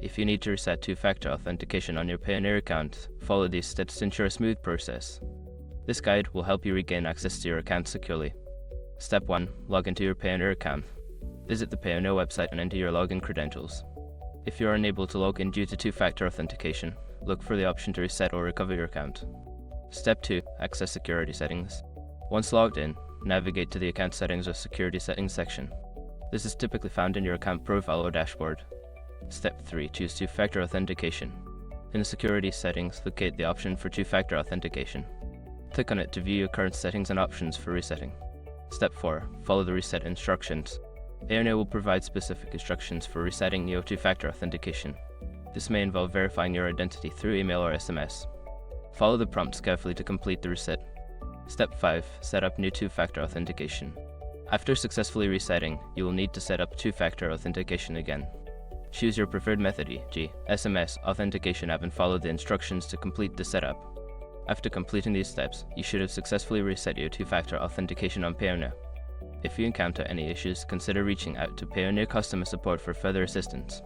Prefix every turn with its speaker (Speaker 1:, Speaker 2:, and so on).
Speaker 1: If you need to reset two-factor authentication on your Payoneer account, follow these steps to ensure a smooth process. This guide will help you regain access to your account securely. Step 1. Log into your Payoneer account. Visit the Payoneer website and enter your login credentials. If you are unable to log in due to two-factor authentication, look for the option to reset or recover your account. Step 2. Access security settings. Once logged in, navigate to the Account Settings or Security Settings section. This is typically found in your account profile or dashboard. Step 3. Choose two-factor authentication. In the Security Settings, locate the option for two-factor authentication. Click on it to view your current settings and options for resetting. Step 4. Follow the reset instructions. Payoneer will provide specific instructions for resetting your two-factor authentication. This may involve verifying your identity through email or SMS. Follow the prompts carefully to complete the reset. Step 5. Set up new two-factor authentication. After successfully resetting, you will need to set up two-factor authentication again. Choose your preferred method, e.g., SMS authentication app, and follow the instructions to complete the setup. After completing these steps, you should have successfully reset your two-factor authentication on Payoneer. If you encounter any issues, consider reaching out to Payoneer customer support for further assistance.